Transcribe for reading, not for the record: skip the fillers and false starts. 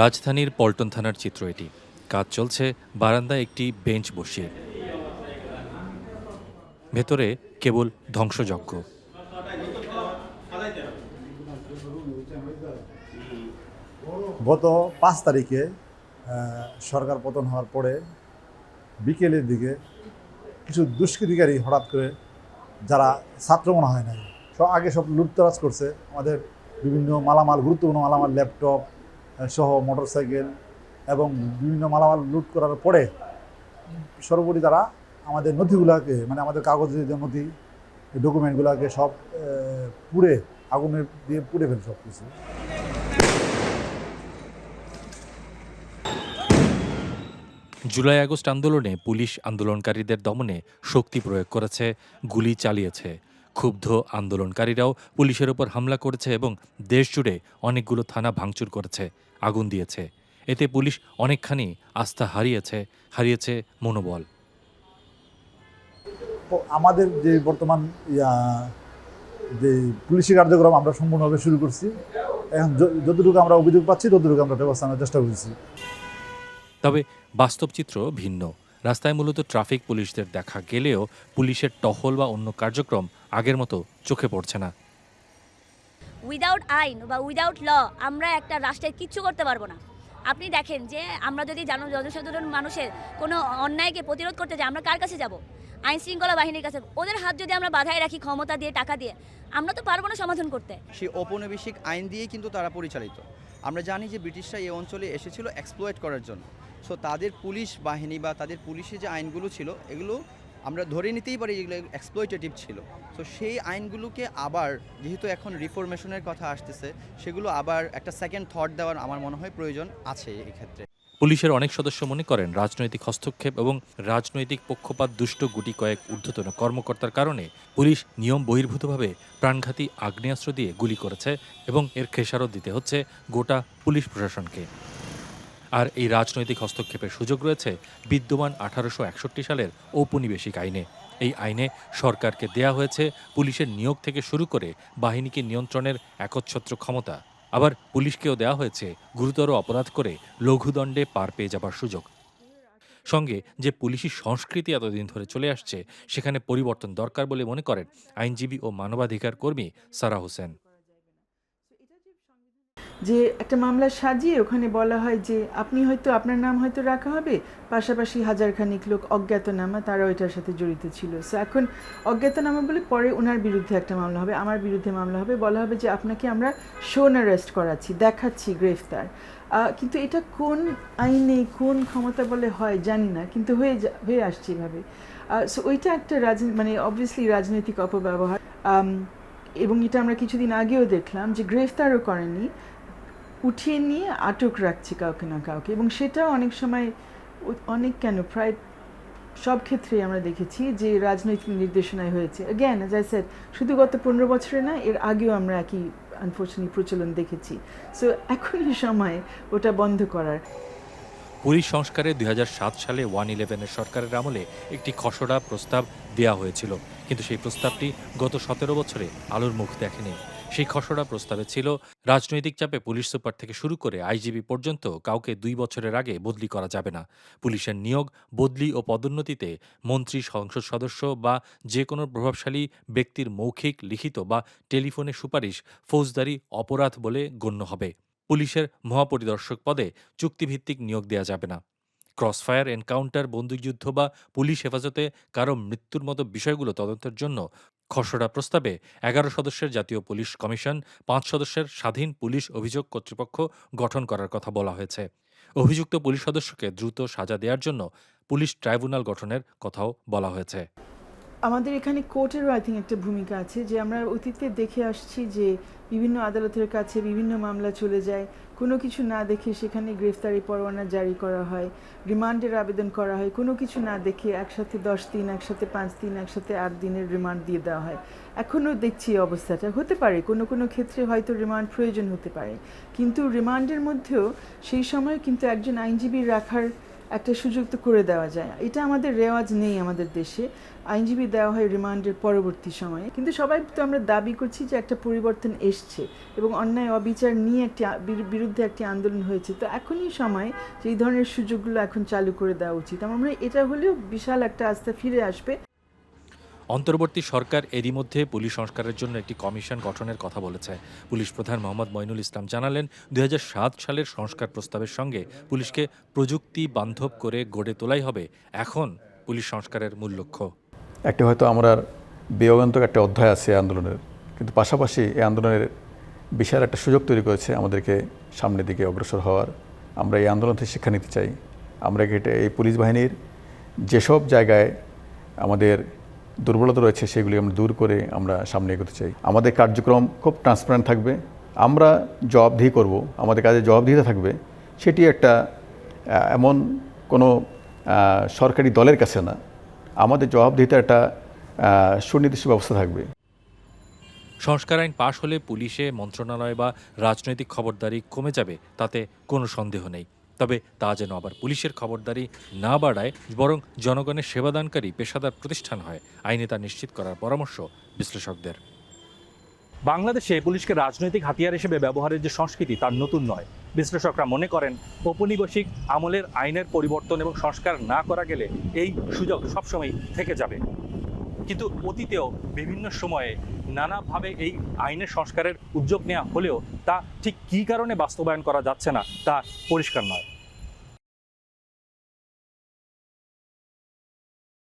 রাজধানীর পল্টন থানার চিত্র এটি। কাজ চলছে বারান্দায় একটি বেঞ্চ বসিয়ে, ভেতরে কেবল ধ্বংসযজ্ঞ। গত ৫ তারিখে সরকার পতন হওয়ার পরে বিকেলের দিকে কিছু দুষ্কৃতিকারী হঠাৎ করে, যারা ছাত্র মনে হয় নাই, আগে সব লুটতরাজ করছে আমাদের বিভিন্ন মালামাল, গুরুত্বপূর্ণ মালামাল, ল্যাপটপ সহ মোটরসাইকেল এবং বিভিন্ন মালামাল লুট করার পরে সর্বোপরি তারা আমাদের নথিগুলোকে, মানে আমাদের কাগজের যে নথি, ডকুমেন্টগুলোকে সব পুড়ে, আগুনের দিয়ে পুড়ে ফেলে সব কিছু। জুলাই আগস্ট আন্দোলনে পুলিশ আন্দোলনকারীদের দমনে শক্তি প্রয়োগ করেছে, গুলি চালিয়েছে। ক্ষুব্ধ আন্দোলনকারীরাও পুলিশের ওপর হামলা করেছে এবং দেশজুড়ে অনেকগুলো থানা ভাঙচুর করেছে, আগুন দিয়েছে। এতে পুলিশ অনেকখানি আস্থা হারিয়েছে মনোবল। আমাদের যে বর্তমান যে পুলিশি কার্যক্রম আমরা সম্পূর্ণভাবে শুরু করছি। এখন যতটুকু আমরা অভিযোগ পাচ্ছি ততটুকু আমরা ব্যবস্থা নেওয়ার চেষ্টা করছি। তবে বাস্তব চিত্র ভিন্ন। রাস্তায় মূলত ট্রাফিক পুলিশদের দেখা গেলেও পুলিশের টহল বা অন্য কার্যক্রম আগের মতো চোখে পড়ছে না। উইদাউট আইন বা উইদাউট ল আমরা একটা রাষ্ট্রের কিচ্ছু করতে পারবো না। আপনি দেখেন যে আমরা যদি জনসাধারণ মানুষের কোনো অন্যায়কে প্রতিরোধ করতে যাই, আমরা কার কাছে যাব? আইন শৃঙ্খলা বাহিনীর কাছে। ওদের হাত যদি আমরা বাধায় রাখি ক্ষমতা দিয়ে, টাকা দিয়ে, আমরা তো পারবো না সমাধান করতে। সেই ঔপনিবেশিক আইন দিয়েই কিন্তু তারা পরিচালিত। আমরা জানি যে ব্রিটিশরা এই অঞ্চলে এসেছিল এক্সপ্লয়েট করার জন্য। সো তাদের পুলিশ বাহিনী বা তাদের পুলিশের যে আইনগুলো ছিল, এগুলো আমরা ধরে নিতেই পারি যেগুলো এক্সপ্লয়েটেটিভ ছিল। সো সেই আইনগুলোকে আবার, যেহেতু এখন রিফরমেশনের কথা আসতেছে, সেগুলো আবার একটা সেকেন্ড থট দেওয়ার আমার মনে হয় প্রয়োজন আছে এক্ষেত্রে। পুলিশের অনেক সদস্য মনে করেন রাজনৈতিক হস্তক্ষেপ এবং রাজনৈতিক পক্ষপাত দুষ্ট গুটি কয়েক ঊর্ধ্বতন কর্মকর্তার কারণে পুলিশ নিয়ম বহির্ভূতভাবে প্রাণঘাতী আগ্নেয়াস্ত্র দিয়ে গুলি করেছে এবং এর খেসারত দিতে হচ্ছে গোটা পুলিশ প্রশাসনকে। আর এই রাজনৈতিক হস্তক্ষেপের সুযোগ রয়েছে বিদ্যমান ১৮৬১ সালের ঔপনিবেশিক আইনে। এই আইনে সরকারকে দেয়া হয়েছে পুলিশের নিয়োগ থেকে শুরু করে বাহিনীকে নিয়ন্ত্রণের একচ্ছত্র ক্ষমতা। আবার পুলিশকেও দেওয়া হয়েছে গুরুতর অপরাধ করে লঘুদণ্ডে পার পেয়ে যাবার সুযোগ। সঙ্গে যে পুলিশি সংস্কৃতি এতদিন ধরে চলে আসছে, সেখানে পরিবর্তন দরকার বলে মনে করেন আইনজীবী ও মানবাধিকার কর্মী সারা হোসেন। যে একটা মামলা সাজিয়ে ওখানে বলা হয় যে আপনি হয়তো, আপনার নাম হয়তো রাখা হবে, পাশাপাশি হাজারখানিক লোক অজ্ঞাতনামা তারাও এটার সাথে জড়িত ছিল। সো এখন অজ্ঞাতনামা বলে পরে ওনার বিরুদ্ধে একটা মামলা হবে, আমার বিরুদ্ধে মামলা হবে, বলা হবে যে আপনাকে আমরা শোন অ্যারেস্ট করাচ্ছি, দেখাচ্ছি গ্রেফতার। কিন্তু এটা কোন আইনে, কোন ক্ষমতা বলে হয় জানি না, কিন্তু হয়ে আসছে এভাবে। সো ওইটা একটা মানে অবভিয়াসলি রাজনৈতিক অপব্যবহার। এবং এটা আমরা কিছুদিন আগেও দেখলাম যে গ্রেফতারও করেনি, উঠিয়ে নিয়ে আটক রাখছে কাউকে না কাউকে, এবং সেটাও অনেক সময় প্রায় সব ক্ষেত্রেই আমরা দেখেছি যে রাজনৈতিক নির্দেশনায় হয়েছে। অ্যাগেন অ্যাজ আই সেড, শুধু গত ১৫ বছরে না, এর আগেও আমরা একই আনফর্চুনেটলি প্রচলন দেখেছি। সো এখনই সময় ওটা বন্ধ করার। পুলিশ সংস্কারে ২০০৭ সালে 111-এর সরকারের আমলে একটি খসড়া প্রস্তাব দেয়া হয়েছিল, কিন্তু সেই প্রস্তাবটি গত ১৭ বছরে আলোর মুখ দেখেনি। সেই খসড়া প্রস্তাবে ছিল রাজনৈতিক চাপে পুলিশ সুপার থেকে শুরু করে আইজিপি পর্যন্ত কাউকে ২ বছরের আগে বদলি করা যাবে না। পুলিশের নিয়োগ, বদলি ও পদোন্নতিতে মন্ত্রী, সংসদ সদস্য বা যে কোনো প্রভাবশালী ব্যক্তির মৌখিক, লিখিত বা টেলিফোনে সুপারিশ ফৌজদারি অপরাধ বলে গণ্য হবে। পুলিশের মহাপরিদর্শক পদে চুক্তিভিত্তিক নিয়োগ দেয়া যাবে না। ক্রসফায়ার, এনকাউন্টার, বন্দুকযুদ্ধ বা পুলিশ হেফাজতে কারো মৃত্যুর মতো বিষয়গুলো তদন্তের জন্য খসড়া প্রস্তাবে ১১ সদস্যের জাতীয় পুলিশ কমিশন, ৫ সদস্যের স্বাধীন পুলিশ অভিযোগ কর্তৃপক্ষ গঠন করার কথা বলা হয়েছে। অভিযুক্ত পুলিশ সদস্যকে দ্রুত সাজা দেওয়ার জন্য পুলিশ ট্রাইব্যুনাল গঠনের কথাও বলা হয়েছে। আমাদের এখানে কোর্টেরও আই থিঙ্ক একটা ভূমিকা আছে, যে আমরা অতীতে দেখে আসছি যে বিভিন্ন আদালতের কাছে বিভিন্ন মামলা চলে যায়, কোনো কিছু না দেখে সেখানে গ্রেফতারি পরোয়ানা জারি করা হয়, রিমান্ডের আবেদন করা হয়, কোনো কিছু না দেখে একসাথে 10 দিন, একসাথে 5 দিন, একসাথে 8 দিনের রিমান্ড দিয়ে দেওয়া হয়। এখনও দেখছি এই অবস্থাটা। হতে পারে কোনো কোনো ক্ষেত্রে হয়তো রিমান্ড প্রয়োজন হতে পারে, কিন্তু রিমান্ডের মধ্যেও সেই সময় কিন্তু একজন আইনজীবী রাখার একটা সুযোগ তো করে দেওয়া যায়। এটা আমাদের রেওয়াজ নেই আমাদের দেশে। আইনজীবী দেওয়া হয় রিমান্ডের পরবর্তী সময়ে, কিন্তু সবাই তো আমরা দাবি করছি যে একটা পরিবর্তন এসছে এবং অন্যায় অবিচার নিয়ে বিরুদ্ধে একটি আন্দোলন হয়েছে। তো এখনই সময় যে এই ধরনের সুযোগগুলো এখন চালু করে দেওয়া উচিত। আমরা এটা হলেও বিশাল একটা আস্থা ফিরে আসবে। অন্তর্বর্তী সরকার এরই মধ্যে পুলিশ সংস্কারের জন্য একটি কমিশন গঠনের কথা বলেছে। পুলিশ প্রধান মোহাম্মদ মঈনুল ইসলাম জানালেন, 2007 সালের সংস্কার প্রস্তাবের সঙ্গে পুলিশকে প্রযুক্তি বান্ধব করে গড়ে তোলাই হবে এখন পুলিশ সংস্কারের মূল লক্ষ্য। একটা হয়তো আমরা বিয়োগান্তক একটা অধ্যায় আছে আন্দোলনের, কিন্তু পাশাপাশি এই আন্দোলনের বিশাল একটা সুযোগ তৈরি করেছে আমাদেরকে সামনের দিকে অগ্রসর হওয়ার। আমরা এই আন্দোলন থেকে শিক্ষা নিতে চাই। আমরা এই পুলিশ বাহিনীর যেসব জায়গায় আমাদের দুর্বলতা রয়েছে সেগুলি আমরা দূর করে আমরা সামনে এগোতে চাই। আমাদের কার্যক্রম খুব ট্রান্সপারেন্ট থাকবে, আমরা জবাবদিহি করব, আমাদের কাজে জবাবদিহিতা থাকবে। সেটি একটা এমন কোনো সরকারি দলের কাছে না, আমাদের জবাবদিহিতার একটা সুনির্দিষ্ট ব্যবস্থা থাকবে। সংস্কার আইন পাশ হলে পুলিশে, মন্ত্রণালয় বা রাজনৈতিক খবরদারি কমে যাবে, তাতে কোনো সন্দেহ নেই। তবে তা যেন আবার পুলিশের খবরদারি না বাড়ায়, বরং জনগণের সেবাদানকারী পেশাদার প্রতিষ্ঠান হয়, আইনে তা নিশ্চিত করার পরামর্শ বিশ্লেষকদের। বাংলাদেশে পুলিশকে রাজনৈতিক হাতিয়ার হিসেবে ব্যবহারের যে সংস্কৃতি, তার নতুন নয়। বিশ্লেষকরা মনে করেন, ঔপনিবেশিক আমলের আইনের পরিবর্তন এবং সংস্কার না করা গেলে এই সুযোগ সবসময় থেকে যাবে। কিন্তু অতীতেও বিভিন্ন সময়ে নানাভাবে এই আইনের সংস্কারের উদ্যোগ নেওয়া হলেও তা ঠিক কী কারণে বাস্তবায়ন করা যাচ্ছে না তা পরিষ্কার নয়।